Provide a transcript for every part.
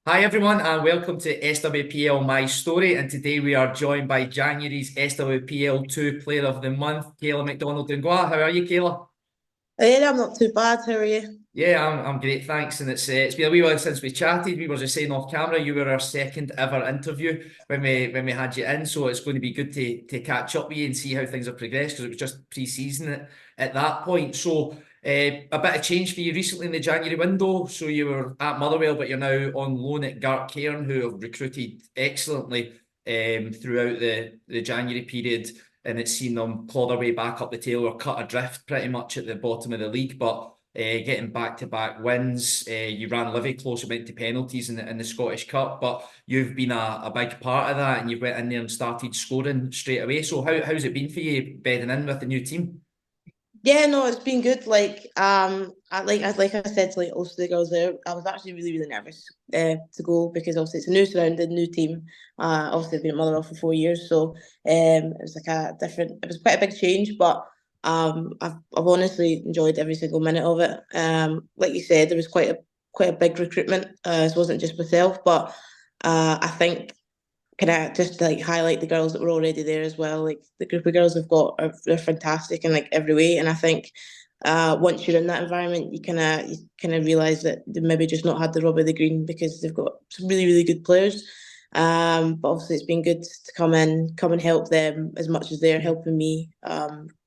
Hi everyone and welcome to SWPL My Story, and today we are joined by January's SWPL 2 Player of the Month, Kaela McDonald-Nguah. How are you, Kaela? Yeah, I'm not too bad. How are you? Yeah, I'm great, thanks. And it's been a wee while since we chatted. We were just saying off camera, you were our second ever interview when we had you in, so it's going to be good to catch up with you and see how things have progressed because it was just pre-season at that point. So a bit of change for you recently in the January window. So you were at Motherwell, but you're now on loan at Gartcairn, who have recruited excellently throughout the January period, and it's seen them claw their way back up the tail or cut adrift pretty much at the bottom of the league, but getting back-to-back wins. You ran Livy close, it went to penalties in the Scottish Cup, but you've been a big part of that and you went in there and started scoring straight away. So how's it been for you bedding in with the new team? Yeah, no, it's been good. Like I said to also the girls there, I was actually really nervous to go because obviously it's a new surrounding, new team. Obviously I've been at Motherwell for 4 years, so it was like a different. It was quite a big change, but I've honestly enjoyed every single minute of it. Like you said, there was quite a big recruitment. It wasn't just myself, but I think can I just like highlight the girls that were already there as well? Like the group of girls we've got they're fantastic in like every way, and I think once you're in that environment, you kind of realize that they maybe just not had the rub of the green because they've got some really good players. But obviously it's been good to come and help them as much as they're helping me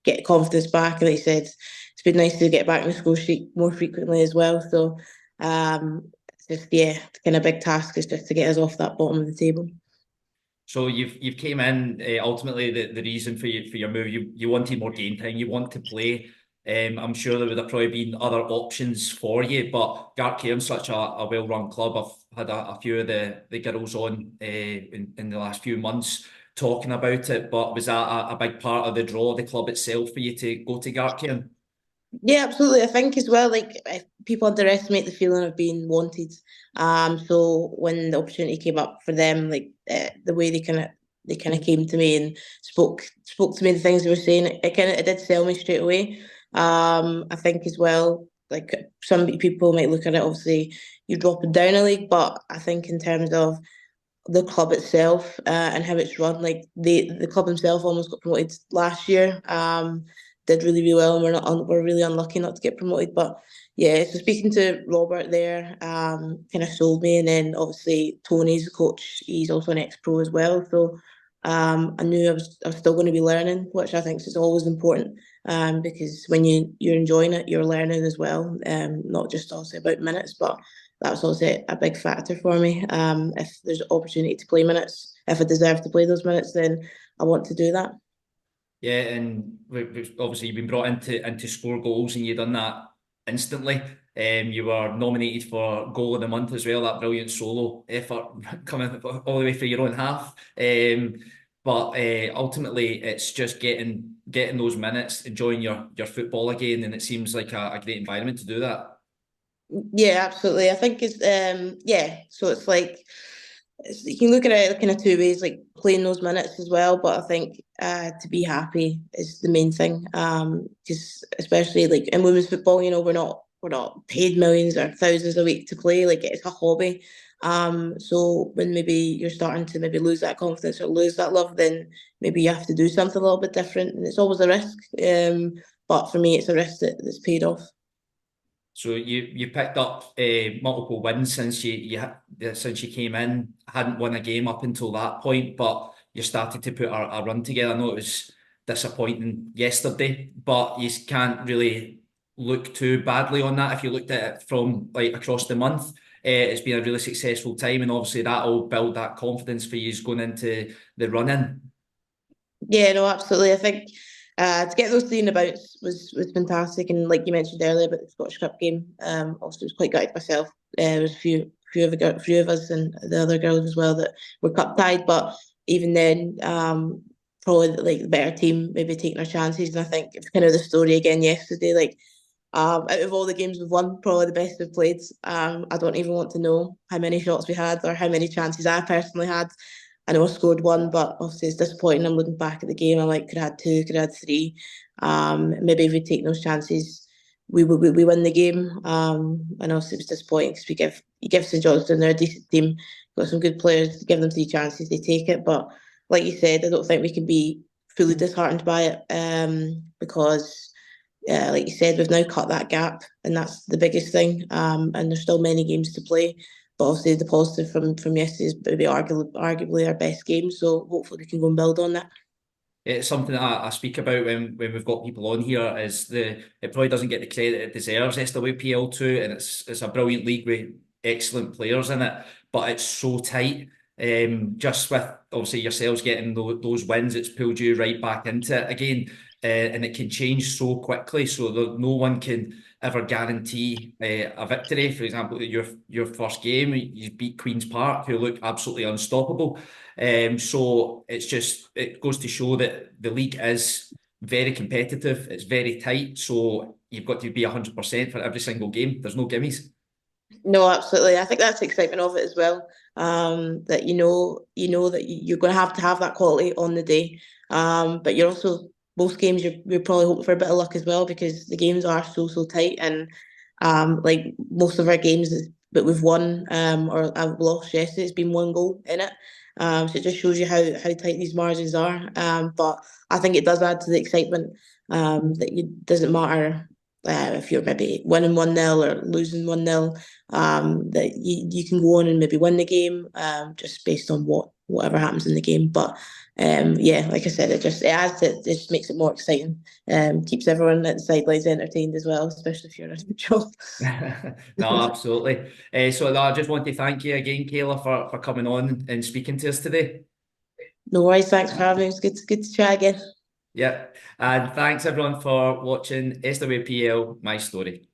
get confidence back. And like you said, it's been nice to get back in the score sheet more frequently as well. So it's just kind of big task is just to get us off that bottom of the table. So you've came in ultimately the reason for your move. You wanted more game time. You want to play. I'm sure there would have probably been other options for you, but Gartcairn's such a well-run club. I've had a few of the girls on in the last few months talking about it. But was that a big part of the draw of the club itself for you to go to Gartcairn? Yeah, absolutely. I think as well, like people underestimate the feeling of being wanted. So when the opportunity came up for them, like the way they kind of came to me and spoke to me the things they were saying, it did sell me straight away. I think as well, like some people might look at it, obviously you're dropping down a league, but I think in terms of the club itself and how it's run. Like the club themselves almost got promoted last year. Did really well, and we're really unlucky not to get promoted. But yeah, so speaking to Robert there, kind of sold me, and then obviously Tony's the coach. He's also an ex-pro as well, so I knew I was still going to be learning, which I think is always important. Because when you're enjoying it, you're learning as well. Not just also about minutes, but that's also a big factor for me. If there's opportunity to play minutes, if I deserve to play those minutes, then I want to do that. Yeah, and obviously you've been brought into score goals, and you've done that instantly. You were nominated for goal of the month as well. That brilliant solo effort coming all the way through your own half. But ultimately, it's just getting those minutes, enjoying your football again, and it seems like a great environment to do that. Yeah, absolutely. I think it's yeah. So it's like you can look at it kind of two ways, like playing those minutes as well. But I think to be happy is the main thing. Because especially like in women's football, we're not paid millions or thousands a week to play. Like it's a hobby. So when maybe you're starting to maybe lose that confidence or lose that love, then maybe you have to do something a little bit different, and it's always a risk. But for me, it's a risk that's paid off. So you picked up multiple wins since you came in. Hadn't won a game up until that point, but you started to put a run together. I know it was disappointing yesterday, but you can't really look too badly on that if you looked at it from like across the month. It's been a really successful time, and obviously that'll build that confidence for you going into the run-in. Yeah, no, absolutely. I think to get those three in the bounce was fantastic, and like you mentioned earlier about the Scottish Cup game, also was quite gutted myself. There was a few of us and the other girls as well that were cup tied, but even then, probably like the better team maybe taking our chances. And I think it's kind of the story again yesterday. Like out of all the games we've won, probably the best we've played. I don't even want to know how many shots we had or how many chances I personally had. I know I scored one, but obviously it's disappointing. I'm looking back at the game. I'm like, could have had two, could have had three. Maybe if we take those chances, we win the game. And also it was disappointing because you give St Johnstone, they're a decent team, got some good players, give them 3 chances, they take it. But like you said, I don't think we can be fully disheartened by it, because like you said, we've now cut that gap, and that's the biggest thing. And there's still many games to play. But obviously the positive from yesterday is maybe arguably our best game. So hopefully we can go and build on that. It's something that I speak about when we've got people on here, is it probably doesn't get the credit it deserves, SWPL 2, and it's a brilliant league with excellent players in it, but it's so tight. Just with obviously yourselves getting those wins, it's pulled you right back into it again, and it can change so quickly. So no one can ever guarantee a victory. For example, your first game, you beat Queens Park, who look absolutely unstoppable. So it goes to show that the league is very competitive. It's very tight. So you've got to be 100% for every single game. There's no gimmies. No, absolutely. I think that's the excitement of it as well. That you know that you're going to have that quality on the day. But you're also most games you're probably hoping for a bit of luck as well because the games are so tight and like most of our games that we've won or I've lost yesterday, it's been 1 goal in it. So it just shows you how tight these margins are. But I think it does add to the excitement. That it doesn't matter if you're maybe winning 1-0 or losing 1-0, that you can go on and maybe win the game, just based on whatever happens in the game. But yeah, like I said, it just makes it more exciting. Keeps everyone at the sidelines entertained as well, especially if you're a neutral. No, absolutely. So no, I just want to thank you again, Kayla, for coming on and speaking to us today. No worries, thanks for having me. It's good to try again. Yep. And thanks everyone for watching SWPL My Story.